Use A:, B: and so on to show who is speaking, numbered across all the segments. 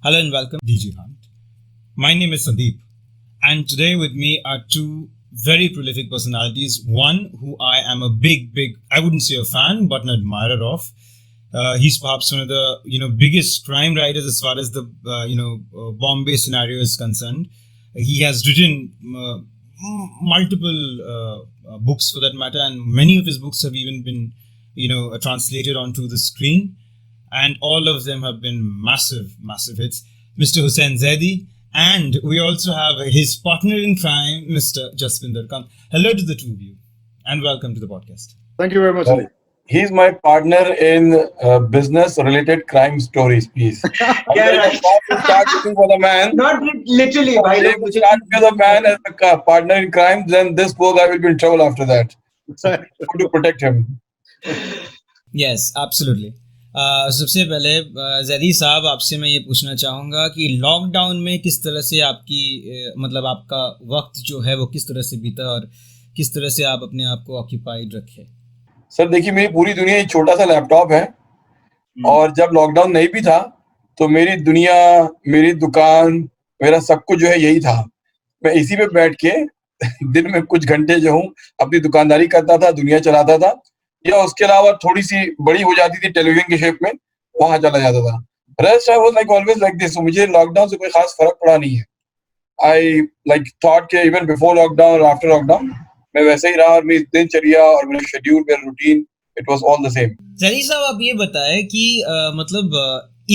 A: Hello and welcome, DG Hunt. My name is Sandeep, and today with me are two very prolific personalities. One who I am a big, I wouldn't say a fan, but an admirer of. He's perhaps one of the biggest crime writers as far as the Bombay scenario is concerned. He has written multiple books for that matter, and many of his books have even been translated onto the screen, and all of them have been massive hits. Mr. Hussain Zaidi, and we also have his partner in crime, Mr. Jaswinder Kant. Hello to the two of you, and welcome to the podcast.
B: Thank you very much, Sandeep.
C: He's my partner in business-related crime stories, please.
D: Yeah, right.
C: Start looking for the man.
D: Not literally,
C: If
D: भाई
C: they
D: लोग
C: will
D: मुझे
C: start with the man as a partner in crime, then this poor guy will be in trouble after that. So, how to protect him?
A: Yes, absolutely. सबसे पहले जैदी साहब आपसे मैं ये पूछना चाहूँगा कि लॉकडाउन में किस तरह से आपकी मतलब आपका वक्त जो है वो किस तरह से बीता और किस तरह से आप अपने आप को ऑक्यूपाइड रखे.
C: सर देखिए, मेरी पूरी दुनिया एक छोटा सा लैपटॉप है और जब लॉकडाउन नहीं भी था तो मेरी दुनिया, मेरी दुकान, मेरा सब कुछ जो है यही था. मैं इसी पे बैठ के दिन में कुछ घंटे जो हूँ अपनी दुकानदारी करता था, दुनिया चलाता था, या उसके अलावा थोड़ी सी बड़ी हो जाती थी टेलीविजन के शेप में, वहां चला जाता था. Rest I was like always like this. मुझे लॉकडाउन से कोई खास फर्क पड़ा नहीं है. आई लाइक थॉट के इवन बिफोर लॉकडाउन और आफ्टर लॉकडाउन मैं वैसे ही रहा और मेरी दिनचर्या और मेरा शेड्यूल, मेरा routine, it was all the same.
A: Zaidi साहब आप ये बताएं कि मतलब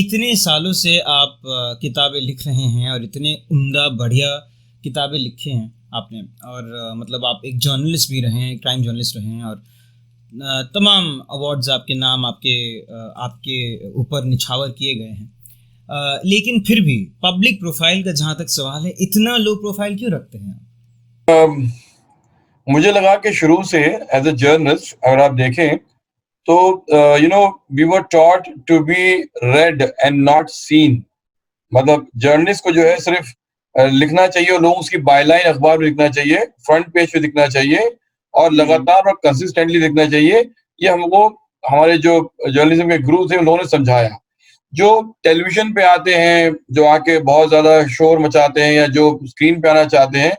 A: इतने सालों से आप किताबें लिख रहे हैं और इतने उम्दा बढ़िया किताबें लिखे हैं आपने, और मतलब आप एक जर्नलिस्ट भी रहे हैं, क्राइम जर्नलिस्ट रहे हैं, और तमाम अवार्ड्स आपके नाम आपके ऊपर निछावर किए गए हैं. लेकिन फिर भी पब्लिक प्रोफाइल का जहाँ तक सवाल है, इतना लो प्रोफाइल क्यों रखते हैं?
C: मुझे लगा कि शुरू से एज अ जर्नलिस्ट अगर आप देखें तो we were taught to be read and not seen. मतलब जर्नलिस्ट को जो है सिर्फ लिखना चाहिए और लोगों उसकी बायलाइन अखबार में लिखना चाहिए, फ्रंट पेज पे लिखना चाहिए और लगातार और कंसिस्टेंटली लिखना चाहिए. ये हमको हमारे जो जर्नलिज्म के गुरु थे उन लोगों ने समझाया. जो टेलीविजन पे आते हैं, जो आके बहुत ज्यादा शोर मचाते हैं या जो स्क्रीन पे आना चाहते हैं,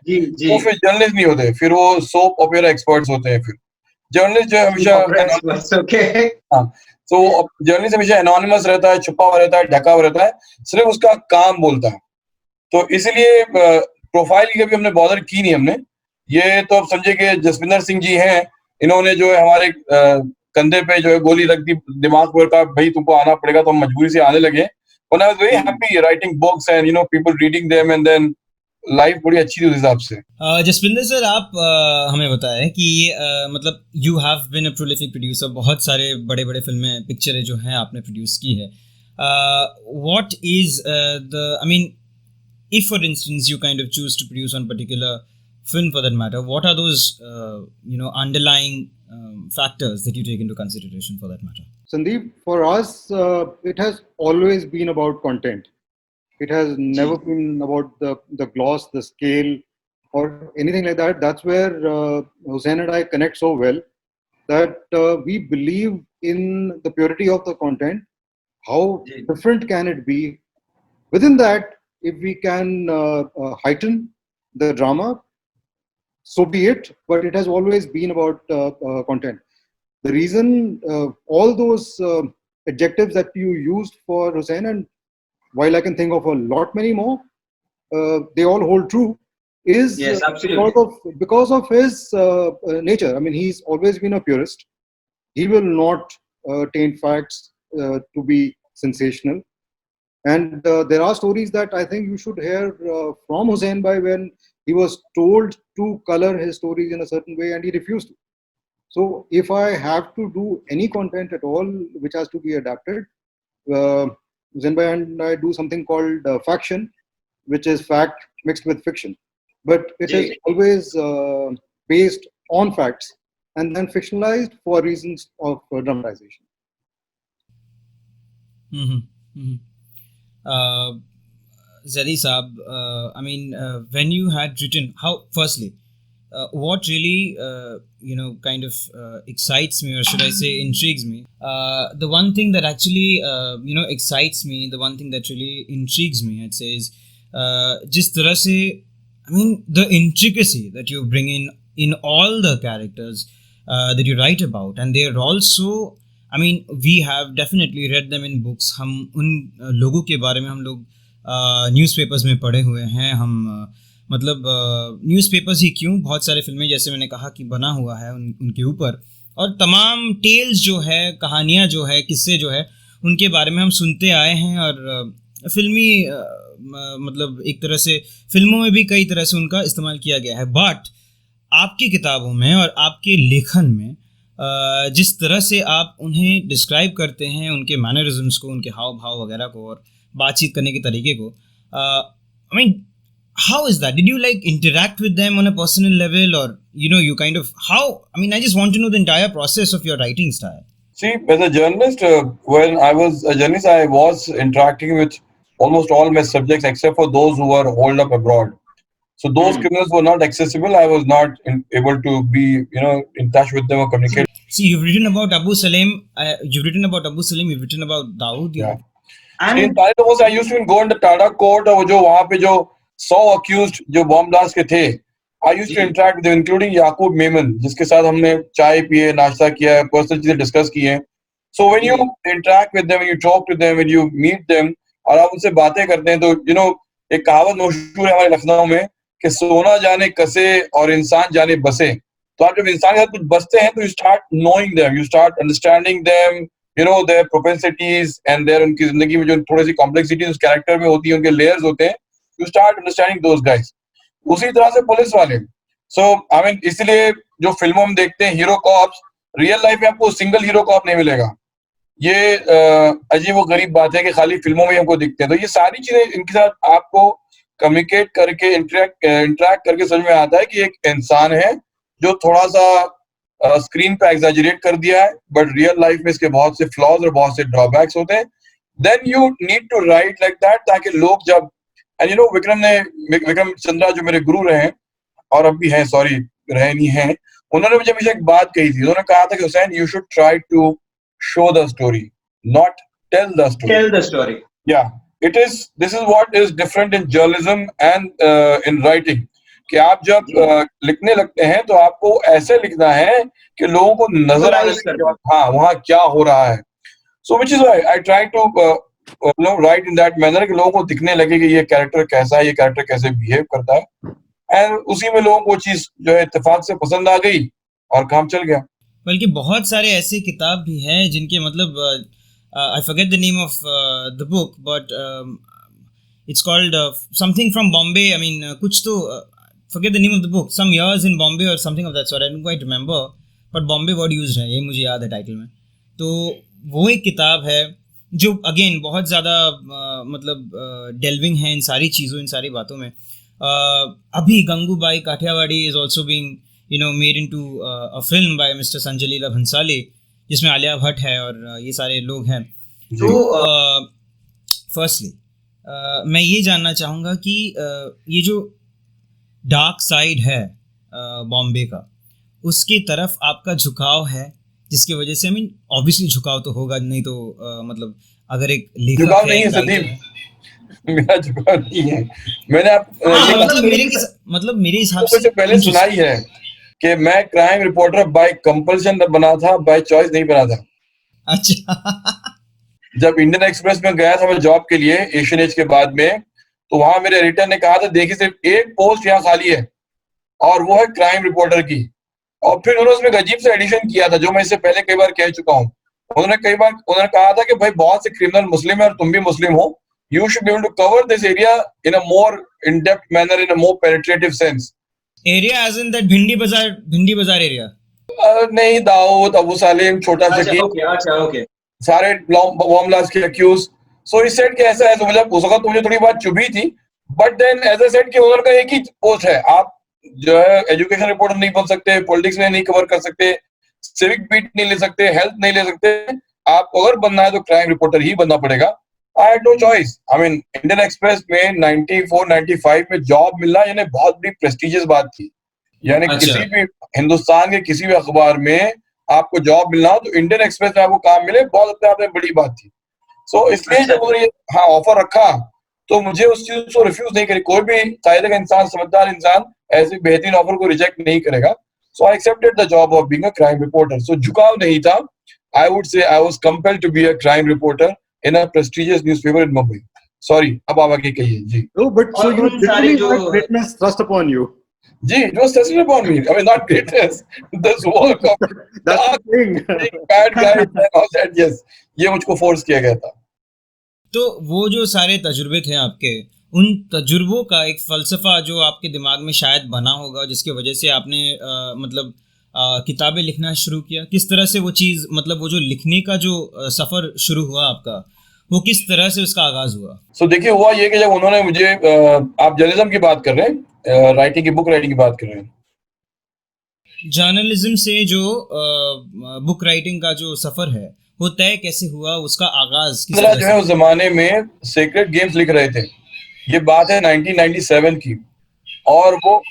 C: वो फिर जर्नलिस्ट नहीं होते, फिर वो सोप ओपेरा एक्सपर्ट्स होते हैं. फिर जर्नलिस्ट जो है हमेशा तो जर्नलिस्ट हमेशा एनोनिमस रहता है, छुपा हुआ रहता है, ढका हुआ रहता है, सिर्फ उसका काम बोलता है. तो इसलिए प्रोफाइल की कभी हमने बॉदर की नहीं. हमने ये तो अब समझे कि जसविंदर सिंह जी हैं, इन्होंने जो है हमारे कंधे पे जो है गोली रख दी दिमाग पर, का भाई तुमको आना पड़ेगा, तो हम मजबूरी से आने लगे. When I was very happy writing books and people reading them, and then life बड़ी अच्छी थी उस हिसाब से.
A: जसविंदर सर, आप हमें बताएं कि मतलब you have been a prolific producer, बहुत सारे बड़े बड़े फिल्में, पिक्चरें जो हैं आपने प्रोड्यूस की है. What is the I mean, if for instance you kind of choose to produce on particular film for that matter, what are those underlying factors that you take into consideration for that matter?
B: Sandeep, for us, it has always been about content. It has never been about the gloss, the scale, or anything like that. That's where Hussain and I connect so well, that we believe in the purity of the content. How different can it be? Within that, if we can heighten the drama, so be it. But it has always been about content. The reason all those adjectives that you used for Hussain, and while I can think of a lot many more, they all hold true, is
D: yes, absolutely.
B: because of his nature. I mean, he's always been a purist. He will not taint facts to be sensational. And there are stories that I think you should hear from Hussain Bhai when he was told to color his stories in a certain way and he refused to. So if I have to do any content at all which has to be adapted, Hussain Bhai and I do something called faction, which is fact mixed with fiction. But it is always based on facts and then fictionalized for reasons of dramatization.
A: Zaidi Saab, I mean, when you had written, firstly, what really kind of excites me, or should I say intrigues me, the one thing that actually excites me, the one thing that really intrigues me, I'd say, is जिस तरह से, I mean, the intricacy that you bring in all the characters that you write about, and they're also, I mean, we have definitely read them in books. हम उन लोगों के बारे में हम लोग न्यूज़पेपर्स में पढ़े हुए हैं. हम मतलब न्यूज़पेपर्स ही क्यों, बहुत सारे फिल्में जैसे मैंने कहा कि बना हुआ है उनके ऊपर, और तमाम टेल्स जो है, कहानियाँ जो है, किस्से जो है, उनके बारे में हम सुनते आए हैं. और फिल्मी मतलब एक तरह से फिल्मों में भी कई तरह से उनका इस्तेमाल किया गया है. बट आपकी किताबों में और आपके लेखन में जिस तरह से आप उन्हें डिस्क्राइब करते हैं, उनके मैनरिज्म्स को, उनके हाव भाव वगैरह को, और बातचीत करने के तरीके को, I mean, how is that? Did you like interact with them on a personal level, or you kind of, how, I mean, I just want to know the entire process of your writing style.
C: See, as a journalist, when I was a journalist, I was interacting with almost all my subjects except for those who were holed up abroad. So those criminals were not accessible. I was not able to be, in touch with them or communicate.
A: See, you've written about Abu Salim. You've written about Dawood.
C: Yeah. And in Taliban, I used to go in the Tata court, और जो वहाँ पे जो 100 accused जो bomb blast के थे, I used to interact with them, including Yaqub Memon, जिसके साथ हमने चाय पिए, नाश्ता किया, पर्सनल चीजें डिस्कस की हैं. So when you interact with them, when you talk to them, when you meet them, और आप उनसे बातें करते हैं, तो एक कहावत मशहूर है हमारे लखनऊ में कि सोना जाने कसे और इंसान जाने बसे. तो आप जब इंसान के साथ कुछ बसते हैं, तो you start knowing them, you start understanding them, their propensities and their उनकी जिंदगी में जो थोड़ी सी कॉम्प्लेक्सिटी उस कैरेक्टर में होती है, उनके लेयर्स होते हैं, you start understanding those guys. उसी तरह से पुलिस वाले. So I mean, इसलिए जो फिल्मों में देखते हैं हीरो कॉप्स, रियल लाइफ में आपको सिंगल हीरो कॉप नहीं मिलेगा. ये अजीब व गरीब बात है कि खाली फिल्मों में हमको दिखते हैं. तो ये सारी चीजें इनके साथ आपको कम्युनिकेट करके इंटरेक्ट करके समझ में आता है कि एक इंसान है जो थोड़ा सा स्क्रीन पे एग्जैजरेट कर दिया है, बट रियल लाइफ में इसके बहुत से फ्लॉज और बहुत से ड्रॉबैक्स होते हैं. Then you need to write like that, ताकि लोग जब, एंड विक्रम चंद्रा जो मेरे गुरु रहे हैं और अब भी हैं, सॉरी रहे नहीं हैं, उन्होंने मुझे हमेशा एक बात कही थी. उन्होंने कहा था कि Hussain, you should try to show the story, not tell the story.
D: Tell the story.
C: Yeah, this is what is different in journalism and in writing. कि आप जब लिखने लगते हैं तो आपको ऐसे लिखना है कि लोगों को नजर आए हाँ वहाँ क्या हो रहा है. So which is why I try to write in that manner कि लोगों को दिखने लगे कि ये कैरेक्टर कैसा है, ये कैरेक्टर कैसे बिहेव करता है, एंड उसी में लोगों को चीज जो है इत्तेफाक से पसंद आ गई और काम चल गया.
A: बल्कि बहुत सारे ऐसे किताब भी हैं जिनके मतलब I forget the name of the book, but it's called something from Bombay. I mean, कुछ तो forget the name of the book. Some years in Bombay or something of that sort. I don't quite remember. But Bombay word used है, ये मुझे याद है title में. तो वो एक किताब है जो अगेन बहुत ज़्यादा मतलब डेल्विंग है इन सारी चीज़ों, इन सारी बातों में. अभी Gangubai Kathiawadi is also being made into a film by Mr. Sanjay Leela Bhansali, जिसमें आलिया भट्ट है और ये सारे लोग हैं. तो फर्स्टली मैं ये जानना चाहूँगा कि ये जो डार्क साइड है बॉम्बे का, उसकी तरफ आपका झुकाव है, जिसकी वजह से, आई मीन, ऑब्वियसली झुकाव तो होगा, नहीं तो मतलब अगर एक लेखक
C: झुकाव नहीं है संदीप, मेरा झुकाव नहीं है. मैंने
A: मतलब मेरे हिसाब से
C: पहले सुनाई है कि मैं क्राइम रिपोर्टर बाय कंपल्शन बना था, बाय चॉइस नहीं बना था.
A: अच्छा.
C: जब इंडियन एक्सप्रेस में गया था मैं जॉब के लिए एशियन एज के बाद में, तो वहां मेरे एडिटर ने कहा था देखिए सिर्फ एक पोस्ट यहाँ खाली है और वो है क्राइम रिपोर्टर की. और फिर उन्होंने उसमें अजीब से एडिशन किया था जो मैं इससे पहले कई बार कह चुका हूँ. उन्होंने कहा था कि भाई बहुत से क्रिमिनल मुस्लिम है और तुम भी मुस्लिम हो, you should be able to cover this area in a more in-depth manner, in a more penetrative sense.
A: Area as in that Bhindi Bazaar area?
C: नहीं, दाऊद, अबू सालिम, छोटा शकील,
D: okay.
C: सारे बॉम्ब ब्लास्ट के accused. So he said कि ऐसा है, तो उस वक्त मुझे थोड़ी बात चुभी थी. But then as I said कि उन्होंने का एक ही पोस्ट है, आप जो है एजुकेशन रिपोर्टर नहीं बन सकते, पॉलिटिक्स में नहीं कवर कर सकते, सिविक बीट नहीं ले सकते, हेल्थ नहीं ले सकते. आपको अगर बनना है तो क्राइम रिपोर्टर ही बनना पड़ेगा. I had no choice. I mean, Indian express में 94-95 में जॉब मिलना यानी बहुत बड़ी प्रेस्टिजियस बात थी. यानी
A: अच्छा।
C: किसी भी हिंदुस्तान के किसी भी अखबार में आपको जॉब मिलना हो तो इंडियन एक्सप्रेस में आपको काम मिले, बहुत अपने आप में बड़ी बात थी। सो इसलिए
D: अच्छा।
C: जब उन्होंने हाँ ऑफर रखा तो मुझे उस चीज को रिफ्यूज नहीं करी। कोई भी कायदे का इंसान, समझदार इंसान ऐसे बेहतरीन ऑफर को रिजेक्ट नहीं करेगा। So I accepted the job of being a crime reporter. So झुकाव नहीं था। I would say I was compelled to be a crime reporter in a prestigious newspaper in Mumbai. Sorry, अब आप आगे कहिए जी।
B: No, but so
D: और
B: you
D: उन सारे
B: literally
D: जो
B: had greatness thrust upon you.
C: Ji, it was tested upon me. I mean, not greatness. This work of
B: That's
C: dark,
B: the thing.
C: bad guys and all that. Yes, ये मुझको force किया गया था।
A: तो वो जो सारे तजुर्बे थे आपके, उन तजुर्बों का एक फ़लसफ़ा जो आपके दिमाग में शायद बना होगा, जिसकी वजह से आपने मतलब किताबें लिखना शुरू किया। किस तरह से वो चीज़, मतलब वो जो लिखने का जो सफ़र शुरू हुआ आपका, वो किस तरह से उसका आगाज़ हुआ?
C: सो देखिए, हुआ ये कि जब उन्होंने मुझे आप जर्नलिज्म की बात कर रहे हैं, राइटिंग की, बुक राइटिंग की बात कर रहे हैं।
A: जर्नलिज्म से जो बुक राइटिंग का जो सफ़र है, वो तय कैसे हुआ, उसका आगाज़ किस
C: चंद्रा
A: तरह
C: जो
A: से
C: है उस जमाने में सीक्रेट गेम्स लिख रहे थे। ये बात है 1997 की। और वो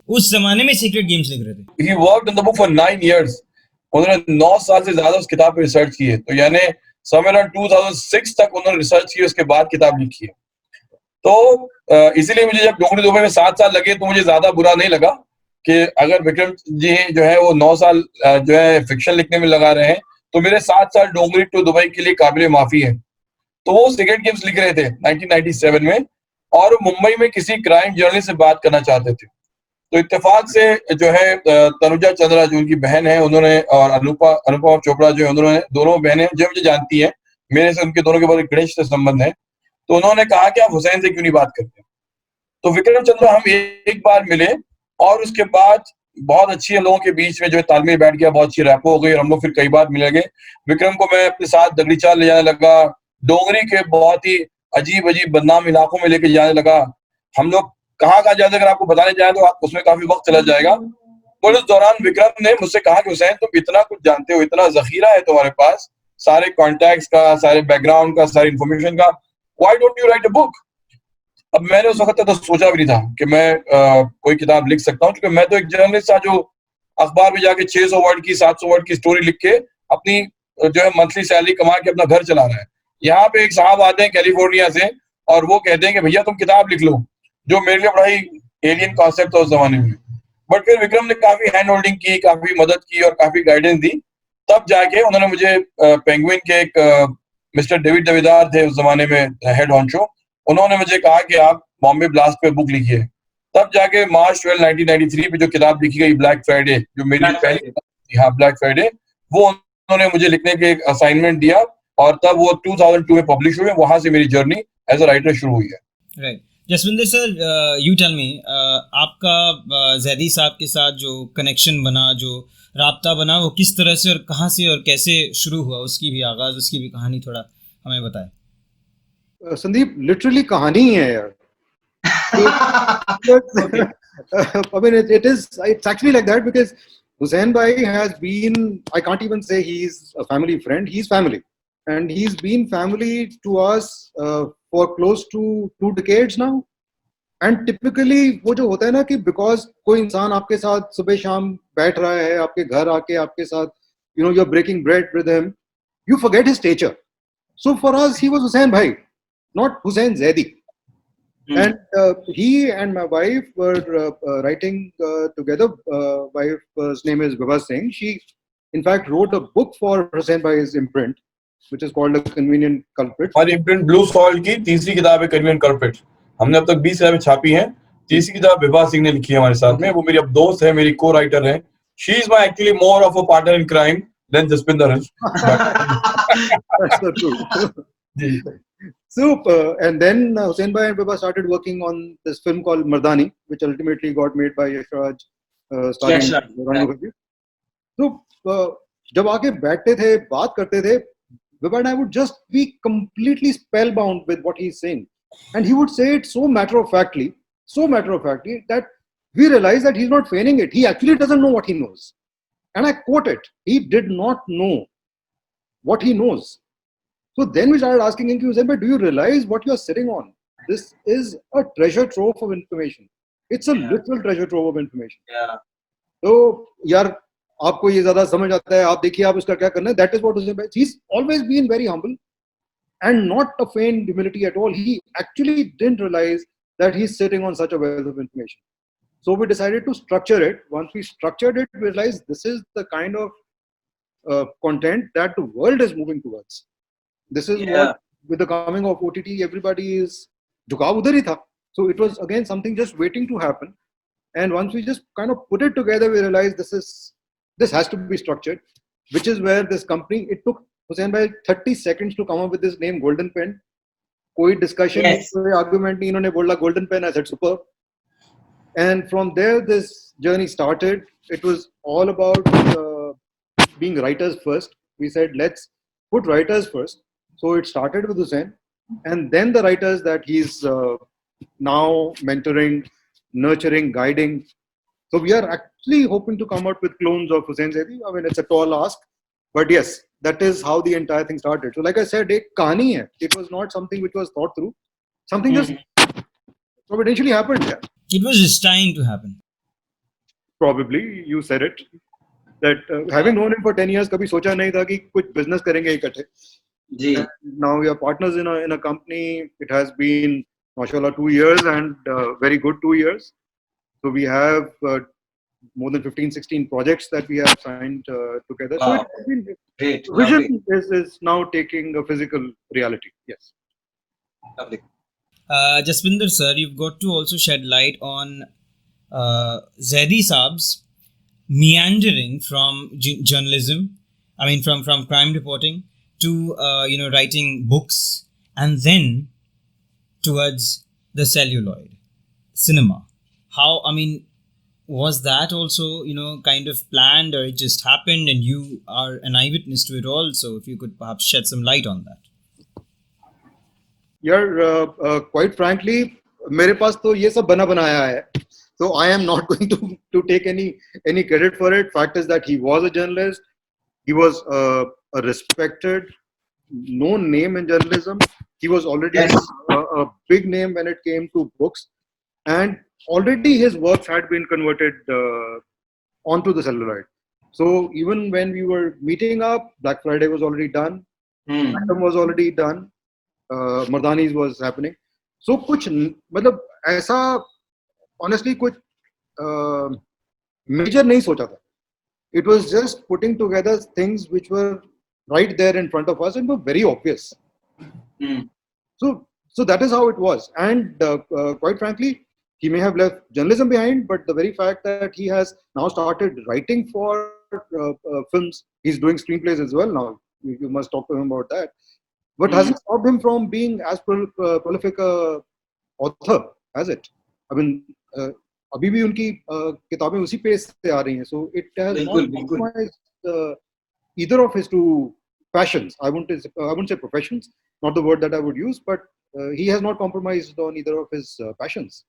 A: उस ज़माने में सीक्रेट गेम्स लिख रहे थे?
C: he worked on the book for 9 years. उन्होंने 9 साल से ज्यादा उस किताब पे रिसर्च की है। तो यानी somewhere around 2006 तक उन्होंने रिसर्च की, उसके बाद किताब लिखी है। तो इसीलिए मुझे जब डोंगरी दुबई में 7 साल लगे तो मुझे ज्यादा बुरा नहीं लगा कि अगर विक्रम जी जो है वो 9 साल जो है फिक्शन लिखने में लगा रहे हैं, तो मेरे 7 साल डोंगरी टू दुबई के लिए काबिल माफी है। तो वो सीक्रेट गेम्स लिख रहे थे 1997 में, और मुंबई में किसी क्राइम जर्नलिस्ट से बात करना चाहते थे। तो इत्तेफाक से जो है तनुजा चंद्रा जो उनकी बहन है, उन्होंने, और अनुपमा चोपड़ा जो है, उन्होंने, दोनों बहनें जो मुझे जानती हैं, मेरे से उनके दोनों के बहुत घनिष्ठ संबंध है। तो उन्होंने कहा कि आप हुसैन से क्यों नहीं बात करते। तो विक्रम चंद्रा हम एक बार मिले, और उसके बाद बहुत अच्छी लोगों के बीच में जो है तालमेल बैठ गया, बहुत अच्छी रैपो हो गई, और हम लोग फिर कई बार मिले गए। विक्रम को मैं अपने साथ दगड़ीचाल ले जाने लगा, डोंगरी के बहुत ही अजीब अजीब बदनाम इलाकों में लेके जाने लगा। हम लोग कहाँ कहाँ जाते, अगर आपको बताने जाए तो उसमें काफी वक्त चला जाएगा। तो उस दौरान विक्रम ने मुझसे कहा कि हुसैन, तुम इतना कुछ जानते हो, इतना जखीरा है तुम्हारे पास, सारे कॉन्टैक्ट्स का, सारे बैकग्राउंड का, सारी इंफॉर्मेशन का, why don't you right a book. अब मैंने उस वक्त तो सोचा भी नहीं था कि मैं कोई किताब लिख सकता हूँ, क्योंकि मैं तो एक जर्नलिस्ट था जो अखबार में जाके 600 वर्ड की, 700 वर्ड की स्टोरी लिख के अपनी जो है मंथली सैलरी कमा के अपना घर चला रहा है। यहाँ पे एक साहब आते हैं कैलिफोर्निया से, और वो कहते हैं कि भैया तुम किताब लिख लो, जो मेरे लिए बड़ा ही एलियन कॉन्सेप्ट था उस जमाने में। बट फिर विक्रम ने काफी हैंड होल्डिंग की, काफी मदद की और काफी गाइडेंस दी। तब जाके उन्होंने मुझे पेंगुइन के एक मिस्टर डेविड दवेदार थे उस जमाने में हेड हॉन्चो, उन्होंने मुझे कहा कि आप बॉम्बे ब्लास्ट पे बुक लिखिए। तब जाके मार्च 12 1993 पे जो किताब लिखी गई ब्लैक फ्राइडे, जो मेरी
D: Black
C: पहली
D: Friday.
C: किताब थी, हाँ ब्लैक फ्राइडे, वो उन्होंने मुझे लिखने के एक असाइनमेंट दिया, और तब वो 2002 में पब्लिश हुई। वहां से मेरी जर्नी एज अ राइटर शुरू हुई है।
A: Right. Jaswinder sir, you tell me, आपका जैदी साहब के साथ जो कनेक्शन बना, जो राब्ता बना, वो किस तरह से और कहाँ से और कैसे शुरू हुआ, उसकी भी आगाज़, उसकी भी कहानी थोड़ा हमें बताएं।
B: संदीप, लिटरली कहानी ही है यार।
D: Okay.
B: I mean, it's actually like that because Hussain Bhai has been, I can't even say he's a family friend, he's family. And he's been family to us for close to 2 decades now. And typically वो जो होता है ना कि because कोई इंसान आपके साथ सुबह शाम बैठ रहा है, आपके घर आके आपके साथ, you're breaking bread with him, you forget his stature. So for us, he was Hussain Bhai, not Hussain Zaidi. And he and my wife were writing together. Wife's name is Vibha Singh. She, in fact, wrote a book for Hussain Bhai's imprint, which is called A Convenient Culprit.
C: हमारी imprint blue salt की तीसरी किताब है convenient culprit. हमने अब तक 20 किताबें छापी हैं। तीसरी किताब विभा सिंह ने लिखी है हमारे साथ में। वो मेरी अब दोस्त है, मेरी को राइटर है। She is my actually more of a partner in crime then Jaspinder.
B: That's so true. So, and then Hussain Bhai and Vibha started working on this film called Mardani, which ultimately got made by Yash Raj, starring
D: Yash Raj,
B: Rani Mukherjee. So, जब आके बैठते थे, बात करते थे, Vibha and I would just be completely spellbound with what he's saying. And he would say it so matter-of-factly, that we realized that he's not feigning it. He actually doesn't know what he knows. And I quote it, he did not know what he knows. So then we started asking him, do you realize what you're sitting on? This is a treasure trove of information. It's a
D: Yeah.
B: literal treasure trove of information.
D: Yeah.
B: तो यार आपको ये ज्यादा समझ आता है, आप देखिए आप उसका क्या करना है. That is what Hussain Bhai. He's always been very humble and not a feigned humility at all. He actually didn't realize that he's sitting on such a wealth of information. So we decided to structure it. Once we structured it, we realized this is the kind of content that the world is moving towards. This is
D: Yeah.
B: what, with the coming of OTT, everybody is झुकाव उधर ही था. So it was again something just waiting to happen. And once we just kind of put it together, we realized this has to be structured, which is where this company, it took Hussain Bhai 30 seconds to come up with this name, Golden Pen. कोई discussion,
D: Yes.
B: कोई argument नहीं, इन्होंने बोला Golden Pen. I said superb. And from there, this journey started. It was all about being writers first. We said, let's put writers first. So it started with Hussain, and then the writers that he's now mentoring, nurturing, guiding. So we are actually hoping to come out with clones of Hussain Zaidi. I mean, it's a tall ask, but yes, that is how the entire thing started. So like I said, एक कहानी है. It was not something which was thought through. Something just providentially happened. Yeah.
A: It was destined to happen.
B: Probably, you said it. That having known him for 10 years, कभी सोचा नहीं था कि कुछ business करेंगे इकट्ठे.
D: जी.
B: Now we are partners in a company. It has been, mashallah, 2 years, and very good 2 years. So we have more than 15, 16 projects that we have signed together.
D: Wow.
B: So it has been,
D: Great. Lovely.
B: vision is now taking a physical reality. Yes.
D: Lovely.
A: Jaswinder sir, you've got to also shed light on Zaidi Saab's meandering from journalism, I mean from crime reporting to writing books, and then towards the celluloid cinema. How, I mean, was that also kind of planned, or it just happened and you are an eyewitness to it all? So if you could perhaps shed some light on that.
B: Yeah, quite frankly, मेरे पास तो ये सब बना बनाया है. So I am not going to take any credit for it. Fact is that he was a journalist. He was a respected, known name in journalism. He was already
D: Yes.
B: a big name when it came to books, and already his works had been converted onto the celluloid. So even when we were meeting up, Black Friday was already done. Atom was already done. Mardani's was happening. So कुछ मतलब ऐसा honestly कुछ major नहीं सोचा था. It was just putting together things which were right there in front of us and were very obvious. So that is how it was. And quite frankly, he may have left journalism behind, but the very fact that he has now started writing for films, he's doing screenplays as well now. You must talk to him about that. But hasn't stopped him from being as prolific a author, has it? I mean, अभी भी उनकी किताबें उसी page से आ रही हैं. So it has not compromised either of his two passions. I wouldn't say professions, not the word that I would use, but he has not compromised on either of his passions.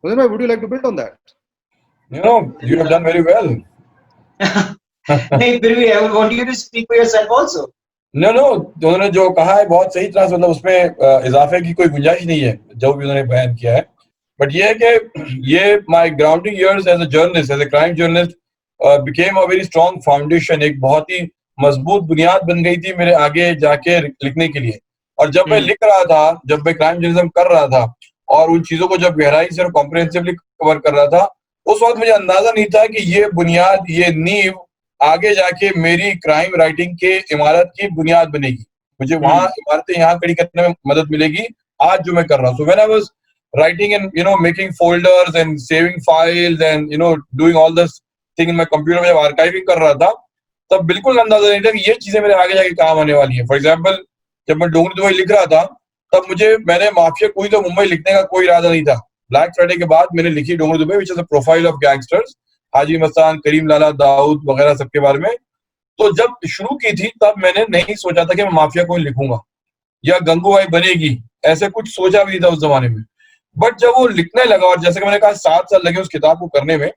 B: Well, then, would you like to build on that?
C: You have done very well.
D: नहीं, फिर भी I would want you to speak for yourself also.
C: No, उन्होंने जो कहा है बहुत सही तरह से, मतलब उसमें इजाफे की कोई गुंजाइश नहीं है जो भी उन्होंने बयान किया है. बट ये है कि ये my grounding years as a journalist, as a crime journalist, became a very strong foundation. एक बहुत ही मजबूत बुनियाद बन गई थी मेरे आगे जाके लिखने के लिए. और जब मैं लिख रहा था, जब मैं क्राइम जर्नलिज्म कर रहा था और उन चीजों को जब गहराई से और कॉम्प्रिहेंसिवली कवर कर रहा था, उस वक्त मुझे अंदाजा नहीं था कि ये बुनियाद, ये नींव आगे जाके मेरी क्राइम राइटिंग के इमारत की बुनियाद बनेगी. मुझे वहां इमारतें यहाँ खड़ी करने में मदद मिलेगी आज जो मैं कर रहा हूँ. So when I was writing and making folders and saving files and doing all this thing in my computer, में जब आर्काइविंग कर रहा था, तब बिल्कुल अंदाजा नहीं था कि ये चीजें मेरे आगे जाके काम आने वाली है. फॉर एग्जाम्पल, जब मैं डोंगरी दुबई लिख रहा था, तब मैंने माफिया कोई तो मुंबई लिखने का कोई इरादा नहीं था. ब्लैक फ्राइडे के बाद मैंने लिखी Dongri Dubai, which is a profile of gangsters, Haji Mastan, Karim Lala, Dawood वगैरह सबके बारे में. तो जब शुरू की थी तब मैंने नहीं सोचा था कि मैं माफिया कोई लिखूंगा या गंगूबाई बनेगी, ऐसे कुछ सोचा भी नहीं था उस जमाने में. बट जब वो लिखने लगा, और जैसे कि मैंने कहा 7 साल लगे उस किताब को करने में,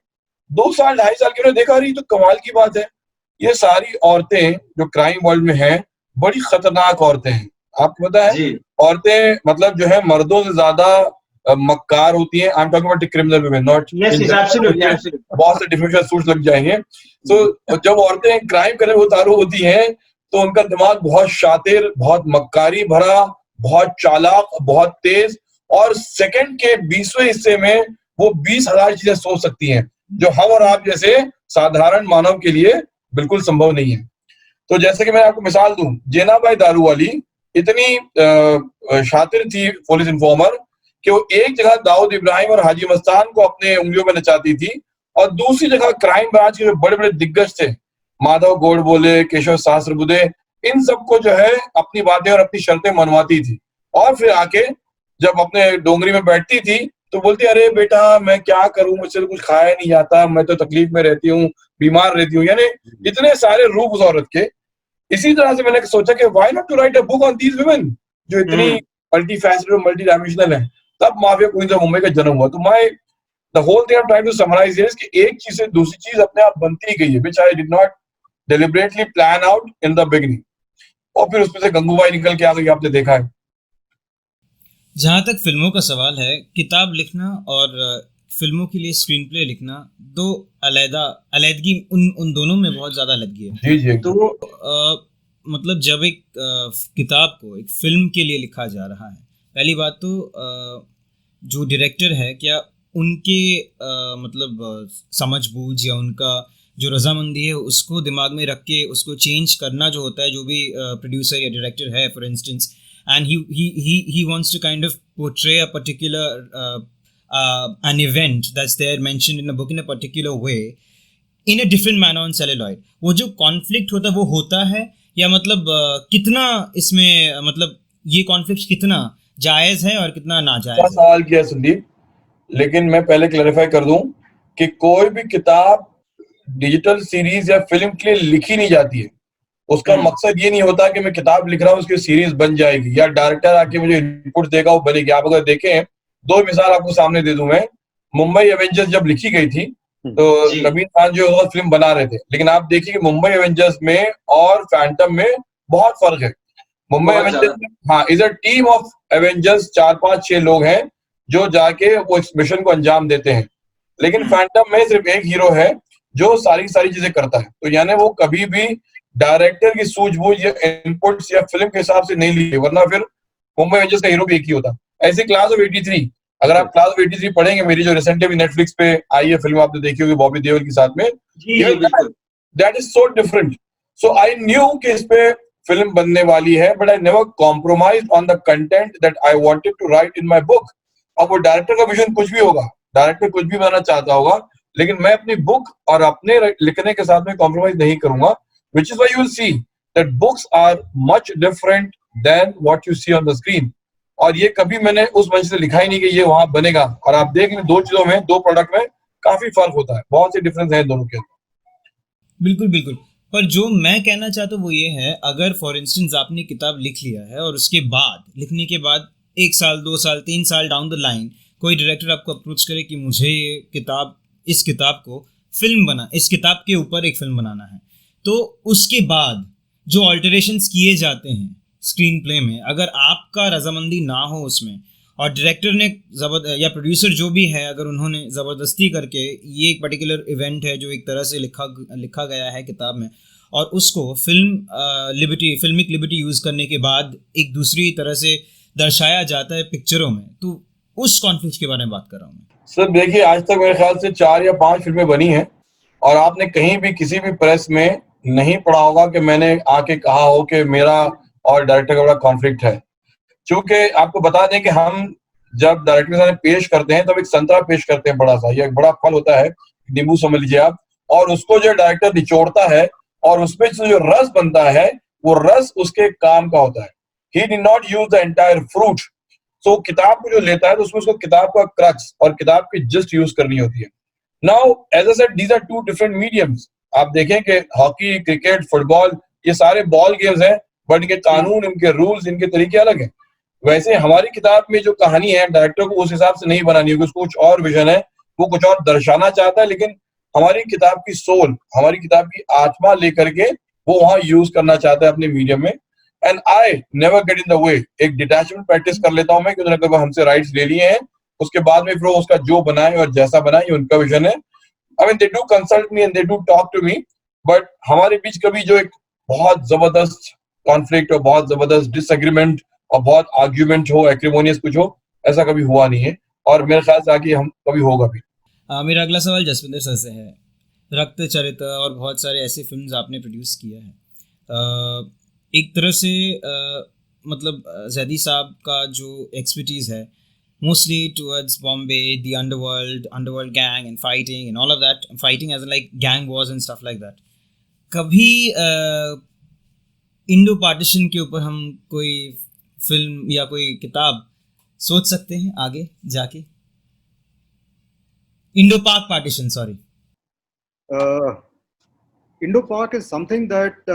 C: 2 साल 2.5 साल के देखा, रही तो कमाल की बात है. ये सारी औरतें जो क्राइम वर्ल्ड में हैं, बड़ी खतरनाक औरतें हैं. आपको पता है, औरतें मतलब जो है मर्दों से ज्यादा मक्कार होती हैं, I am talking about criminal women, not
D: Yes, yes, absolutely, absolutely.
C: बहुत से डिफरेंशियल सूट्स लग जाएंगे। तो जब औरतें क्राइम करने में उतारू होती हैं तो उनका दिमाग बहुत शातिर, बहुत मक्कारी भरा, बहुत चालाक, बहुत तेज, और सेकंड के 20वें हिस्से में वो 20,000 चीजें सोच सकती हैं जो हम और आप जैसे साधारण मानव के लिए बिल्कुल संभव नहीं है। तो जैसे कि मैं आपको मिसाल दूं, जेनाबाई दारूवाली इतनी शातिर थी पुलिस इन्फॉर्मर कि वो एक जगह दाऊद इब्राहिम और हाजी मस्तान को अपने उंगलियों में नचाती थी, और दूसरी जगह क्राइम ब्रांच के जो बड़े बड़े दिग्गज थे, माधव गोड बोले, केशव सहस्त्रबुद्धे, इन सबको जो है अपनी बातें और अपनी शर्तें मनवाती थी, और फिर आके जब अपने डोंगरी में बैठती थी तो बोलती, अरे बेटा मैं क्या करूं, मुझसे तो कुछ खाया नहीं जाता, मैं तो तकलीफ में रहती हूँ, बीमार रहती हूँ, यानी इतने सारे रूप उस औरत के। इसी तरह से मैंने सोचा कि why not to write a book on these women जो इतनी मल्टी फैसेटेड, मल्टी डायमेंशनल है। तब माफिया क्वींस ऑफ मुंबई का जन्म हुआ। तो my the whole thing I am trying to summarise is कि एक चीज से दूसरी चीज अपने आप बनती ही गई है, which I did not deliberately plan out in the beginning, और फिर उसमें से गंगूबाई निकल के आ गई, आपने देखा है।
A: जहाँ तक फिल्मों का सवाल है, किताब लिखना और फिल्मों के लिए स्क्रीन प्ले लिखना दो अलहदगी उन दोनों में बहुत ज्यादा अलग है।
C: जी जी।
A: तो मतलब जब एक किताब को एक फिल्म के लिए लिखा जा रहा है, पहली बात तो जो डायरेक्टर है क्या उनके मतलब समझबूझ या उनका जो रजामंदी है उसको दिमाग में रख के उसको चेंज करना जो होता है, जो भी प्रोड्यूसर या डायरेक्टर है for instance, and he wants to kind of portray a particular an event that's there mentioned in a book in a particular way in a different manner on celluloid, वो जो conflict होता है वो होता है, या मतलब कितना इसमें मतलब ये कॉन्फ्लिक्ट कितना जायज है और कितना नाजायज है?
C: सवाल किया संदीप, लेकिन मैं पहले क्लैरिफाई कर दूं कि कोई भी किताब डिजिटल सीरीज या फिल्म के लिए लिखी नहीं जाती है। उसका मकसद ये नहीं होता कि मैं किताब लिख रहा हूँ उसकी सीरीज बन जाएगी या डायरेक्टर आके मुझे इनपुट देगा वो बनेगी। आप अगर देखें, दो मिसाल आपको सामने दे दूं मैं। मुंबई एवेंजर्स जब लिखी गई थी तो नवीन खान जो है फिल्म बना रहे थे, लेकिन आप देखिए कि मुंबई एवेंजर्स में और फैंटम में बहुत फर्क है। मुंबई एवेंजर्स हाँ is a team of Avengers, 4-5-6 लोग हैं जो जाके वो इस मिशन को अंजाम देते हैं, लेकिन फैंटम में सिर्फ एक हीरो है जो सारी चीजें करता है। तो यानी वो कभी भी डायरेक्टर की सूझबूझ या इनपुट्स या फिल्म के हिसाब से नहीं लिए, वरना फिर मुंबई एवेंजर्स का हीरो भी एक ही होता। ऐसे क्लास ऑफ 83, अगर आप क्लास ऑफ 83 पढ़ेंगे, मेरी जो रिसेंटली भी नेटफ्लिक्स पे आई है फिल्म, आपने देखी होगी बॉबी देओल के साथ में, that is so different. So I knew कि इस पे फिल्म बनने वाली है, but I never compromised on the content that I wanted to write in my book. अब वो डायरेक्टर का विजन कुछ भी होगा, डायरेक्टर कुछ भी बनाना चाहता होगा, लेकिन मैं अपनी बुक और अपने लिखने के साथ में कॉम्प्रोमाइज नहीं करूंगा, which is why you will see that books are much different than what you see on the screen। और ये कभी मैंने उस वजह से लिखा ही नहीं कि ये वहां बनेगा, और आप देख लें दो चीजों में, दो प्रोडक्ट में काफी फर्क होता है, बहुत से डिफरेंस है दोनों के अंदर।
A: बिल्कुल बिल्कुल। पर जो मैं कहना चाहता हूँ वो ये है, अगर फॉर इंस्टेंस आपने किताब लिख लिया है और उसके बाद लिखने के बाद 1 साल 2 साल 3 साल डाउन द लाइन कोई डायरेक्टर आपको अप्रोच करे कि मुझे इस किताब को फिल्म बना, इस किताब के ऊपर एक फिल्म बनाना है, तो उसके बाद जो ऑल्टरेशंस किए जाते हैं स्क्रीन प्ले में, अगर आपका रजामंदी ना हो उसमें और डायरेक्टर ने या प्रोड्यूसर जो भी है, अगर उन्होंने ज़बरदस्ती करके ये एक पर्टिकुलर इवेंट है जो एक तरह से लिखा गया है किताब में, और उसको फिल्मिक लिबर्टी यूज़ करने के बाद एक दूसरी तरह से दर्शाया जाता है पिक्चरों में, तो उस कॉन्फ्लिक्ट के बारे में बात कर रहा हूँ मैं।
C: सर देखिए, आज तक मेरे ख्याल से 4 या 5 फिल्में बनी हैं, और आपने कहीं भी किसी भी प्रेस में नहीं पढ़ा होगा कि मैंने आके कहा हो कि मेरा और डायरेक्टर का बड़ा कॉन्फ्लिक्ट है। क्योंकि आपको बता दें कि हम जब डायरेक्टर के सामने पेश करते हैं तब एक संतरा पेश करते हैं, बड़ा सा, यह एक बड़ा फल होता है, नींबू समझ लीजिए आप, और उसको जो डायरेक्टर निचोड़ता है और उसमें जो रस बनता है वो रस उसके काम का होता है। He did not use the entire fruit. तो किताब को जो लेता है तो उसमें उसको किताब का क्रक्स और किताब की जस्ट यूज करनी होती है। Now as I said, these are 2 different mediums. आप देखें कि हॉकी, क्रिकेट, फुटबॉल, ये सारे बॉल गेम्स हैं, बट इनके कानून, इनके रूल्स, इनके तरीके अलग हैं। वैसे हमारी किताब में जो कहानी है, डायरेक्टर को उस हिसाब से नहीं बनानी होगी, उसको कुछ और विजन है, वो कुछ और दर्शाना चाहता है, लेकिन हमारी किताब की सोल, हमारी किताब की आत्मा लेकर के वो वहां यूज करना चाहता है अपने मीडियम में। And I never get in the way. एक डिटैचमेंट प्रैक्टिस कर लेता हूं मैं कि उन्होंने कभी हमसे राइट्स ले लिए हैं, उसके बाद में फिर वो उसका जो बनाए और जैसा बनाए ये उनका विजन है. I mean, they do consult me and they do talk to me, but हमारे बीच कभी जो एक बहुत जबरदस्त कॉन्फ्लिक्ट और बहुत जबरदस्त डिसएग्रीमेंट और बहुत आर्ग्यूमेंट हो, एक्रिमोनियस कुछ हो, ऐसा कभी हुआ नहीं है और मेरे ख्याल से आगे हम कभी होगा भी.
A: मेरा अगला सवाल जसविंदर सर से है. रक्त चरित्र और बहुत सारे ऐसे फिल्म्स आपने प्रोड्यूस किया है. एक तरह से मतलब जैदी साहब का जो एक्सपर्टीज़ है mostly towards Bombay, the underworld gang and fighting and all of that. Fighting as in like gang wars and stuff like that. कभी इंडो पार्टीशन के ऊपर हम कोई फिल्म या कोई किताब सोच सकते हैं आगे जाके? इंडो पाक partition, sorry.
B: Indo-Pak is something that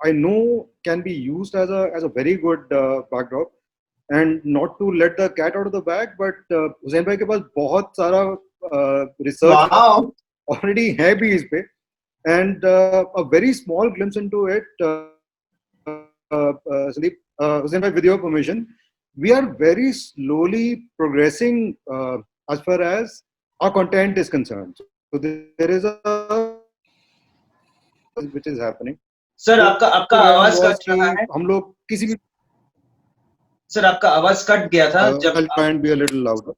B: I know can be used as a very good backdrop, and not to let the cat out of the bag, but Hussain भाई के पास बहुत सारा research
D: Wow.
B: already है भी इस पे, and a very small glimpse into it, Sandeep, Hussain bhai, with your permission, we are very slowly progressing as far as our content is concerned. So there is a which is happening.
D: Sir आपका आवाज cut रहा है.
B: हम लोग किसी भी
D: sir आपका आवाज कट गया था जब.
B: I'll try and be a little louder.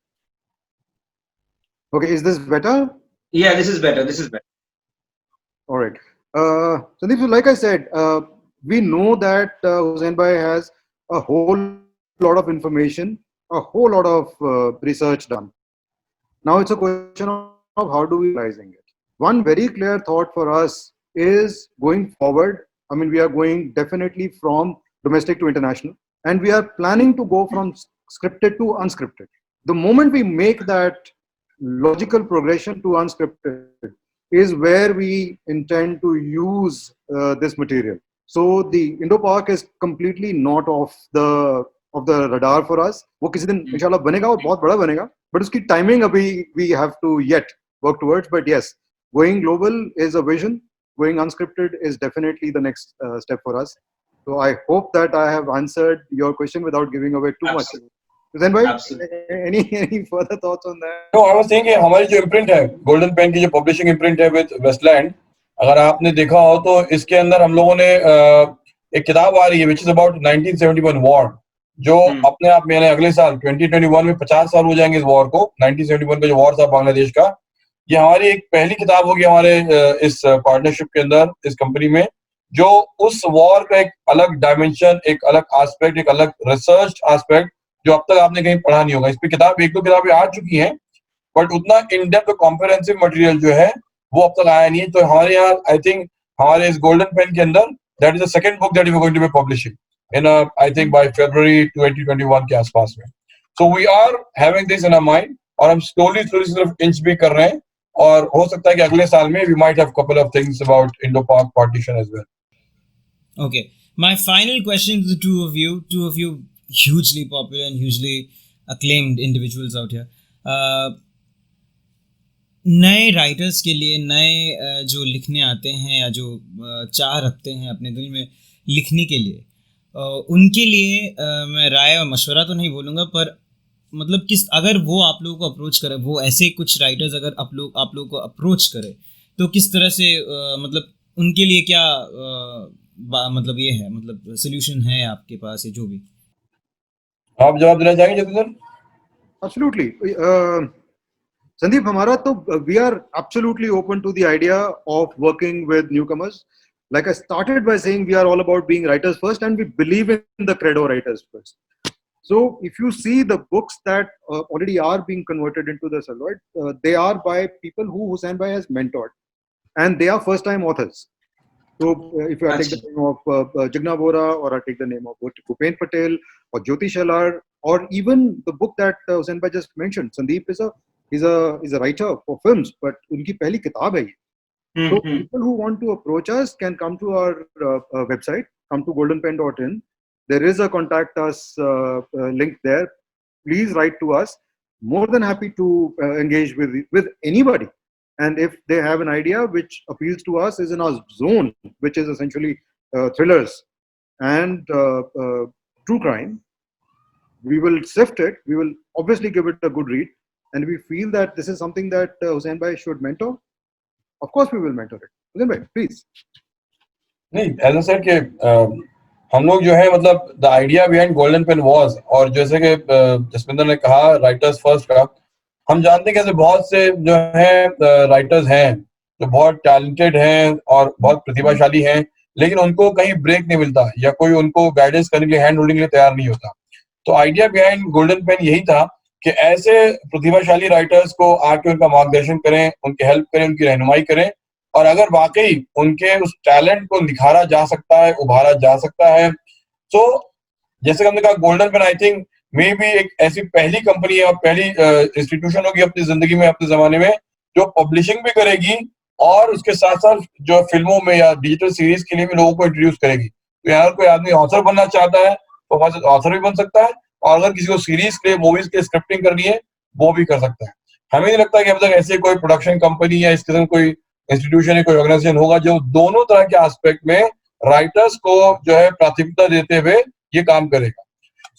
B: Okay, is this better?
D: Yeah, this is better. This is better.
B: All right. Sandeep, so like I said, we know that Hussain bhai has a whole lot of information, a whole lot of research done. Now it's a question of how do we realizing it. One very clear thought for us is going forward. I mean, we are going definitely from domestic to international, and we are planning to go from scripted to unscripted. The moment we make that logical progression to unscripted is where we intend to use this material. So the Indo-Pak is completely not off the radar for us. वो किसी दिन इंशाल्लाह बनेगा और बहुत बड़ा बनेगा. But उसकी timing अभी we have to yet work towards. But yes, going global is a vision. Going unscripted is definitely the next step for us. So I hope that I have answered your question without giving away too much. Hussain bhai, any further thoughts on that?
C: No, I was saying कि हमारी जो imprint है, Golden Pen की जो publishing imprint है with Westland, अगर आपने देखा हो तो इसके अंदर हम लोगों ने एक किताब आ रही है which is about 1971 war, जो अपने आप में अगले साल 2021 में 50 साल हो जाएंगे इस वॉर को. 1971 का जो वॉर था बांग्लादेश का, ये हमारी एक पहली किताब होगी हमारे इस पार्टनरशिप के अंदर, इस कंपनी में, जो उस वॉर का एक अलग डायमेंशन, एक अलग एस्पेक्ट, एक अलग रिसर्च एस्पेक्ट जो अब तक आपने कहीं पढ़ा नहीं होगा. इस पे किताब एक दो किताबें आ चुकी हैं, बट उतना इन डेप्थ कॉम्प्रिहेंसिव मटेरियल जो है वो अब तक आया नहीं है. तो हमारे यहाँ आई थिंक हमारे इस गोल्डन पेन के अंदर that is the second book that we are going to be publishing in I think by February 2021 के आसपास में. So we are having this in our mind और हम स्लोली सिर्फ इंच भी कर रहे हैं, और हो सकता है कि अगले साल में we might have couple of things about Indo-Pak partition as well.
A: Okay, my final question to the two of you hugely popular and hugely acclaimed individuals out here. नए राइटर्स के लिए, नए जो लिखने आते हैं या जो चाह रखते हैं अपने दिल में लिखने के लिए, उनके लिए मैं राय और मशवरा तो नहीं बोलूँगा, पर मतलब किस अगर वो आप लोगों को अप्रोच करे, वो ऐसे कुछ राइटर्स अगर आप लोगों को अप्रोच करे, तो किस तरह से मतलब उनके लिए क्या मतलब ये है, मतलब सोल्यूशन है आपके पास, ये जो भी
C: आप जवाब देना चाहेंगे जतिंदर?
B: Absolutely. Sandeep, हमारा तो we are absolutely open to the idea of working with newcomers. Like I started by saying, we are all about being writers first, and we believe in the credo writers first. So if you see the books that already are being converted into the celluloid, they are by people who Hussain bhai has mentored, and they are first-time authors. So if I take the name of Jigna Bora, or I take the name of Bhupen Patel or Jyoti Shalar, or even the book that Hussain bhai just mentioned, Sandeep is a writer for films, but unki pehli kitab hai ye. So people who want to approach us can come to our website, come to goldenpen.in. There is a contact us link there. Please write to us. More than happy to engage with anybody. And if they have an idea which appeals to us, is in our zone, which is essentially thrillers and true crime, we will sift it. We will obviously give it a good read. And if we feel that this is something that Hussain bhai should mentor, of course we will mentor it. Hussain bhai, please.
C: नहीं, as I said कि हम लोग जो है मतलब the idea behind golden pen was, और जैसे कि जसविंदर ने कहा राइटर्स फर्स्ट का, हम जानते हैं कैसे बहुत से जो है राइटर्स हैं जो बहुत टैलेंटेड हैं और बहुत प्रतिभाशाली हैं, लेकिन उनको कहीं ब्रेक नहीं मिलता या कोई उनको गाइडेंस करने के लिए, हैंड होल्डिंग के लिए तैयार नहीं होता. तो आइडिया बिहाइंड गोल्डन पेन यही था कि ऐसे प्रतिभाशाली राइटर्स को आके उनका मार्गदर्शन करें, उनकी हेल्प करें, उनकी रहनुमाई करें, और अगर वाकई उनके उस टैलेंट को निखारा जा सकता है, उभारा जा सकता है, तो जैसे कि हमने कहा गोल्डन पेन आई थिंक मे भी एक ऐसी पहली कंपनी है और पहली इंस्टीट्यूशन होगी अपनी जिंदगी में, अपने जमाने में, जो पब्लिशिंग भी करेगी और उसके साथ साथ जो फिल्मों में या डिजिटल सीरीज के लिए भी लोगों को इंट्रोड्यूस करेगी. तो यहाँ कोई आदमी ऑथर बनना चाहता है तो वहां से ऑथर भी बन सकता है, और अगर किसी को सीरीज के लिए, मूवीज के स्क्रिप्टिंग करनी है वो भी कर सकता है. हमें नहीं लगता कि अब तक ऐसे कोई प्रोडक्शन कंपनी या इस किस्म कोई इंस्टीट्यूशन या कोई ऑर्गेनाइजेशन होगा जो दोनों तरह के एस्पेक्ट में राइटर्स को जो है प्राथमिकता देते हुए ये काम करेगा.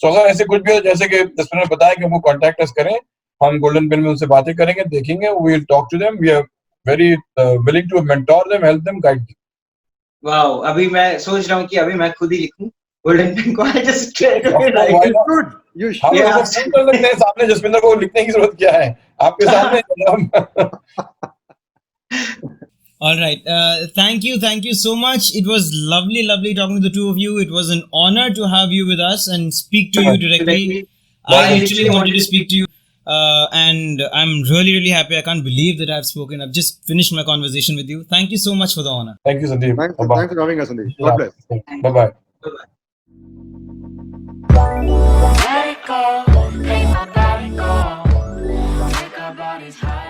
C: सो अगर ऐसे कुछ भी हो, जैसे कि जसप्रीत ने बताया कि हमको कॉन्टैक्ट अस करें, हम गोल्डन पेन में उनसे बातें करेंगे, देखेंगे, we will talk to them, we are very willing to mentor them, help them, guide them.
D: Wow, अभी मैं सोच रहा हूँ कि अभी मैं खुद ही लिखूं गोल्डन पेन को. I just straight
C: Why
D: away
C: not?
B: Good. You
C: हम
B: should.
C: लोग फोन कर सकते हैं सामने, जसविंदर को लिखने की जरूरत क्या है, आपके सामने हम.
A: All right. Thank you so much. It was lovely talking to the two of you. It was an honor to have you with us and speak to you directly. I actually wanted to speak to you. And I'm really happy. I can't believe that I've spoken. I've just finished my conversation with you. Thank you so much for the honor.
C: Thank you, Sandeep.
B: Thanks for having us, Sandeep. God bless.
C: Bye-bye.
E: Let it go, make my body go, make our bodies high.